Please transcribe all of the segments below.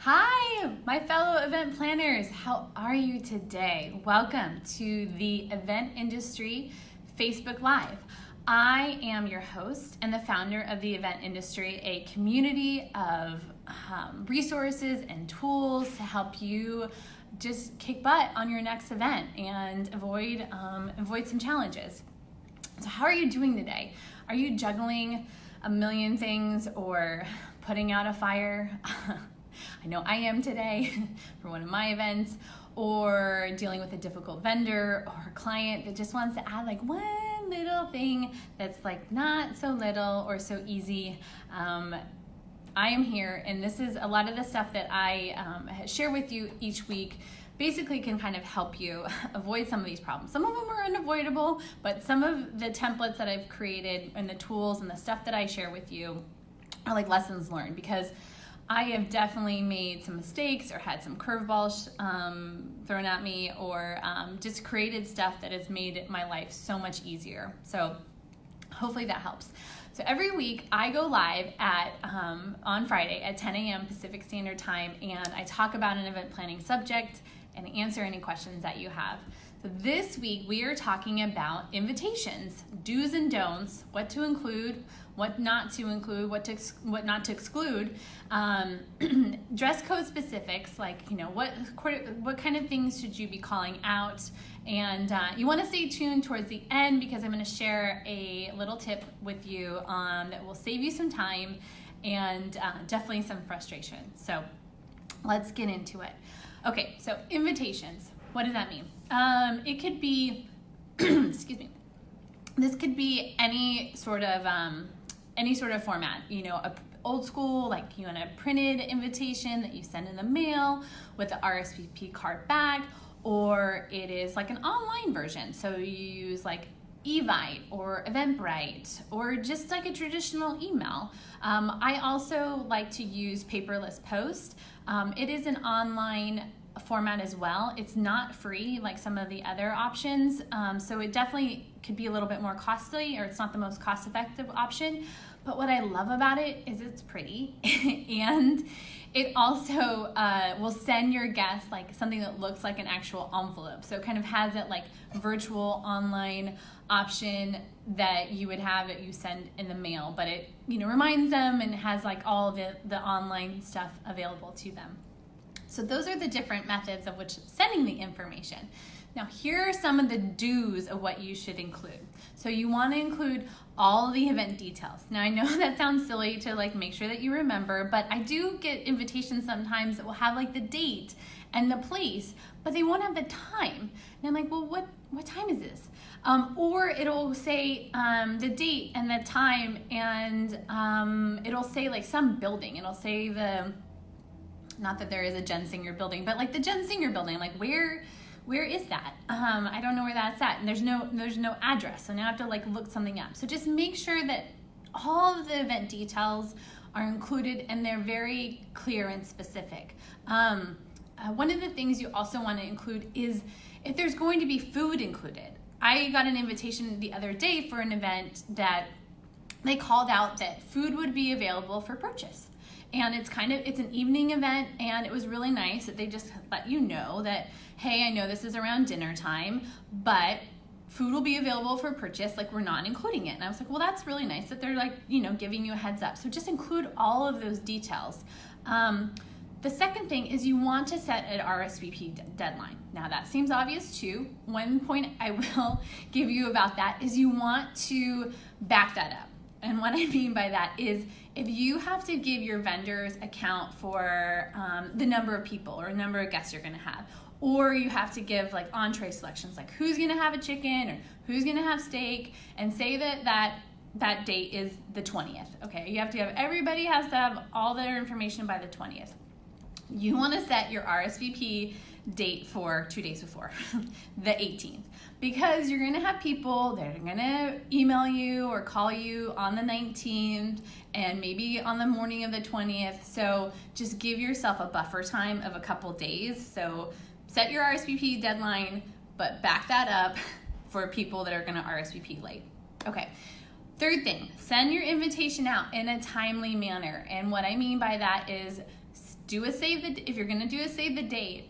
Hi, my fellow event planners. How are you today? Welcome to the Event Industry Facebook Live. I am your host and the founder of the Event Industry, a community of resources and tools to help you just kick butt on your next event and avoid some challenges. So how are you doing today? Are you juggling a million things or putting out a fire? I know I am today for one of my events, or dealing with a difficult vendor or a client that just wants to add like one little thing that's like not so little or so easy. I am here, and this is a lot of the stuff that I share with you each week. Basically can kind of help you avoid some of these problems. Some of them are unavoidable, but some of the templates that I've created and the tools and the stuff that I share with you are like lessons learned, because I have definitely made some mistakes or had some curveballs thrown at me, or just created stuff that has made my life so much easier. So hopefully that helps. So every week I go live at on Friday at 10 a.m. Pacific Standard Time, and I talk about an event planning subject and answer any questions that you have. So this week we are talking about invitations, do's and don'ts, what to include, what not to include, what not to exclude, dress code specifics, like what kind of things should you be calling out, and you want to stay tuned towards the end, because I'm going to share a little tip with you that will save you some time and definitely some frustration. So let's get into it. Okay, so invitations. What does that mean? It could be, excuse me. This could be any sort of format. A old school, like you want a printed invitation that you send in the mail with the RSVP card back, or it is like an online version. So you use like Evite or Eventbrite, or just like a traditional email. I also like to use paperless post. It is an online format as well. It's not free like some of the other options, so it definitely could be a little bit more costly, or it's not the most cost-effective option. But what I love about it is it's pretty and it also will send your guests like something that looks like an actual envelope. So it kind of has that like virtual online option that you would have that you send in the mail, but it reminds them and has like all the online stuff available to them. So those are the different methods of which sending the information. Now here are some of the do's of what you should include. So you want to include all the event details. Now I know that sounds silly to like make sure that you remember, but I do get invitations sometimes that will have like the date and the place, but they won't have the time. And I'm like, well, what time is this? Or it'll say the date and the time, and it'll say like some building. It'll say not that there is a Jen Singer building, but like the Jen Singer building, like where is that? I don't know where that's at, and there's no address, so now I have to like look something up. So just make sure that all of the event details are included and they're very clear and specific. One of the things you also want to include is if there's going to be food included. I got an invitation the other day for an event that they called out that food would be available for purchase. And it's an evening event, and it was really nice that they just let you know that, hey, I know this is around dinner time, but food will be available for purchase, like we're not including it. And I was like, well, that's really nice that they're like, giving you a heads up. So just include all of those details. The second thing is you want to set an RSVP deadline. Now that seems obvious too. One point I will give you about that is you want to back that up. And what I mean by that is if you have to give your vendors account for the number of people or number of guests you're going to have, or you have to give like entree selections, like who's going to have a chicken or who's going to have steak, and say that date is the 20th. Okay, you have to have, everybody has to have all their information by the 20th. You want to set your RSVP date for 2 days before, the 18th, because you're going to have people that are going to email you or call you on the 19th and maybe on the morning of the 20th. So just give yourself a buffer time of a couple days. So set your RSVP deadline, but back that up for people that are going to RSVP late. Okay. Third thing, send your invitation out in a timely manner. And what I mean by that is if you're gonna do a save the date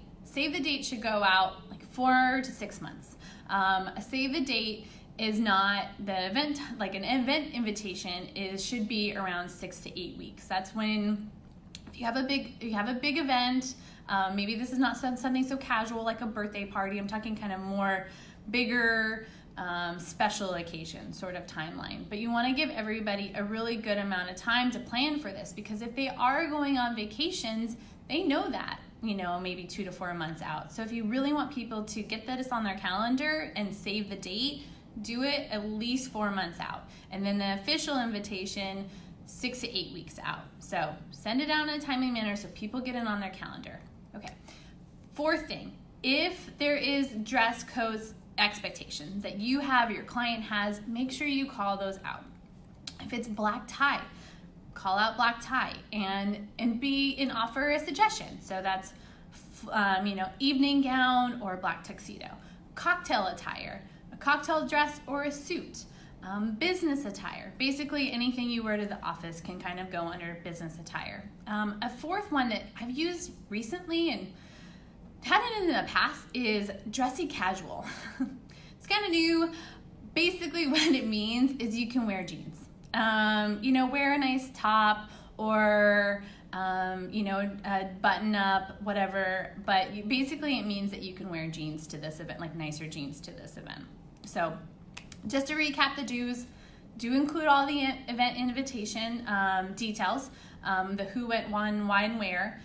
should go out like 4 to 6 months. A save the date is not the event, like an event invitation should be around 6 to 8 weeks. That's when, if you have a big event, maybe this is not something so casual like a birthday party. I'm talking kind of more bigger, special occasion sort of timeline. But you want to give everybody a really good amount of time to plan for this, because if they are going on vacations, they know that, maybe 2 to 4 months out. So if you really want people to get this on their calendar and save the date, do it at least 4 months out. And then the official invitation, 6 to 8 weeks out. So send it out in a timely manner so people get it on their calendar. Okay. Fourth thing, if there is dress code expectations that you have, your client has, make sure you call those out. If it's black tie, call out black tie and offer a suggestion. So that's evening gown or black tuxedo. Cocktail attire, a cocktail dress or a suit. Business attire, basically anything you wear to the office can kind of go under business attire. A fourth one that I've used recently and had it in the past is dressy casual. It's kind of new. Basically what it means is you can wear jeans. Wear a nice top or a button up, whatever, but basically it means that you can wear jeans to this event, like nicer jeans to this event. So just to recap the do's, do include all the event invitation details, the who, when, why, and where.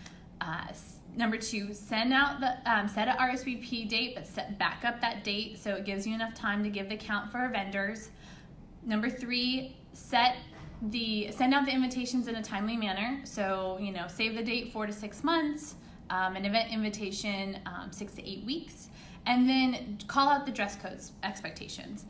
Number 2, send out set an RSVP date, but back up that date so it gives you enough time to give the count for our vendors. Number 3, send out the invitations in a timely manner. So, save the date 4 to 6 months, an event invitation 6 to 8 weeks. And then call out the dress codes expectations.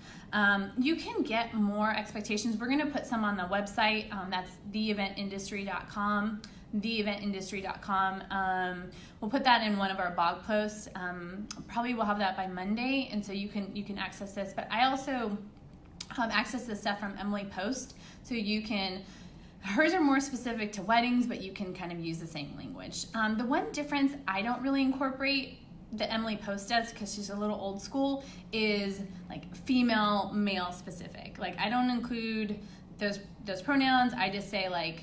You can get more expectations. We're going to put some on the website. That's theeventindustry.com. theeventindustry.com. We'll put that in one of our blog posts. Probably we'll have that by Monday, and so you can access this. But I also access this stuff from Emily Post, so you can. Hers are more specific to weddings, but you can kind of use the same language. The one difference I don't really incorporate that Emily Post does, because she's a little old school, is like female, male specific. Like I don't include those pronouns. I just say like,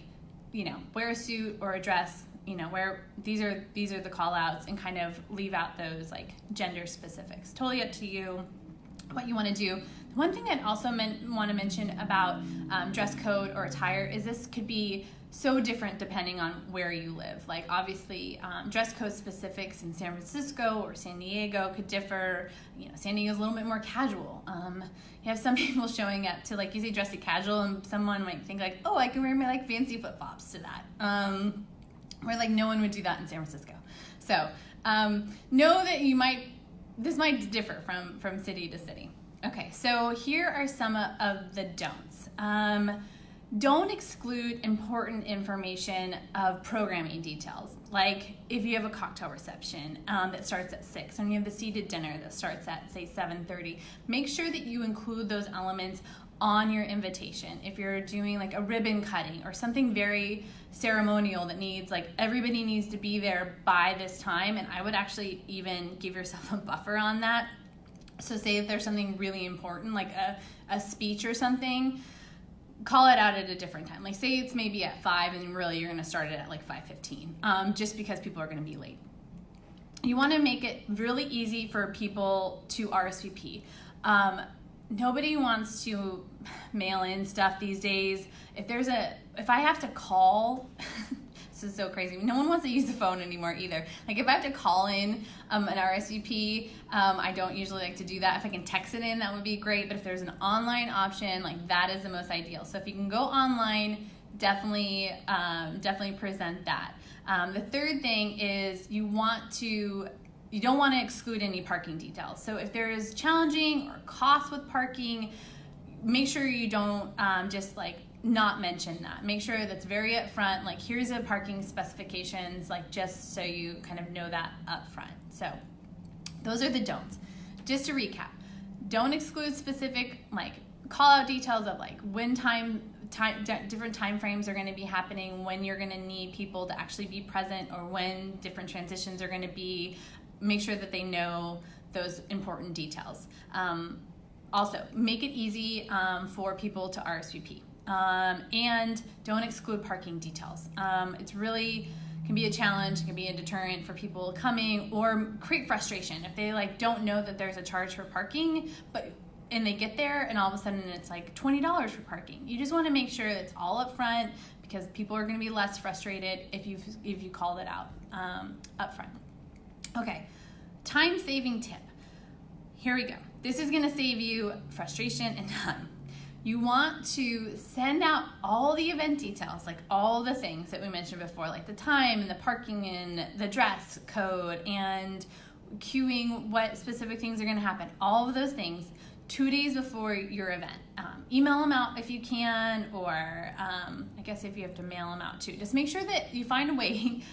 wear a suit or a dress, where these are the call outs, and kind of leave out those like gender specifics. Totally up to you what you want to do. The one thing I'd also want to mention about dress code or attire is this could be so different depending on where you live. Like obviously dress code specifics in San Francisco or San Diego could differ. San Diego's a little bit more casual. You have some people showing up to, like, you say dressy casual, and someone might think like, oh, I can wear my like fancy flip-flops to that. Where like no one would do that in San Francisco. So know that this might differ from city to city. Okay, so here are some of the don'ts. Don't exclude important information of programming details. Like if you have a cocktail reception that starts at 6, and you have the seated dinner that starts at, say, 7:30, make sure that you include those elements on your invitation. If you're doing like a ribbon cutting or something very ceremonial that needs, like, everybody needs to be there by this time, and I would actually even give yourself a buffer on that. So say if there's something really important, like a speech or something, call it out at a different time. Like say it's maybe at 5 and really you're going to start it at like 5:15, just because people are going to be late. You want to make it really easy for people to RSVP. Nobody wants to mail in stuff these days. If I have to call, this is so crazy. No one wants to use the phone anymore either. Like if I have to call in an RSVP, I don't usually like to do that. If I can text it in, that would be great. But if there's an online option, like that is the most ideal. So if you can go online, definitely present that. The third thing is you don't want to exclude any parking details. So if there is challenging or cost with parking, make sure you don't just like not mention that. Make sure that's very upfront, like here's the parking specifications, like just so you kind of know that up front. So those are the don'ts. Just to recap, don't exclude specific, like call out details of like when time different time frames are going to be happening, when you're going to need people to actually be present, or when different transitions are going to be. Make sure that they know those important details. Also, make it easy for people to RSVP, and don't exclude parking details. It's really can be a challenge, can be a deterrent for people coming, or create frustration if they don't know that there's a charge for parking, and they get there and all of a sudden it's $20 for parking. You just want to make sure it's all up front, because people are going to be less frustrated if you called it out up front. Okay, time saving tip. Here we go. This is going to save you frustration and time. You want to send out all the event details, all the things that we mentioned before, the time and the parking and the dress code and queuing, what specific things are going to happen, all of those things 2 days before your event. Email them out if you can, or I guess if you have to mail them out too. Just make sure that you find a way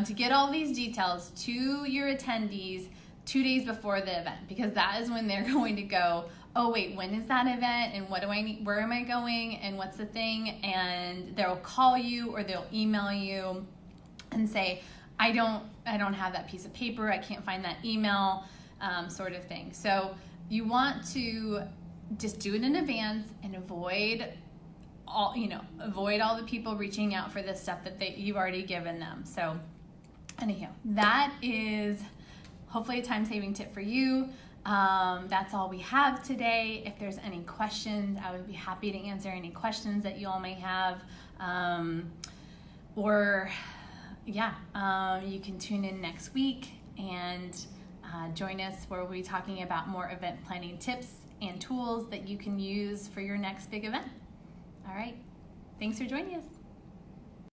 to get all these details to your attendees 2 days before the event, because that is when they're going to go, oh wait, when is that event, and what do I need, where am I going, and what's the thing, and they'll call you or they'll email you and say, I don't have that piece of paper, I can't find that email, sort of thing. So you want to just do it in advance and avoid all the people reaching out for this stuff that you've already given them. So anyhow, that is hopefully a time-saving tip for you. That's all we have today. If there's any questions, I would be happy to answer any questions that you all may have. You can tune in next week and join us, where we'll be talking about more event planning tips and tools that you can use for your next big event. All right. Thanks for joining us.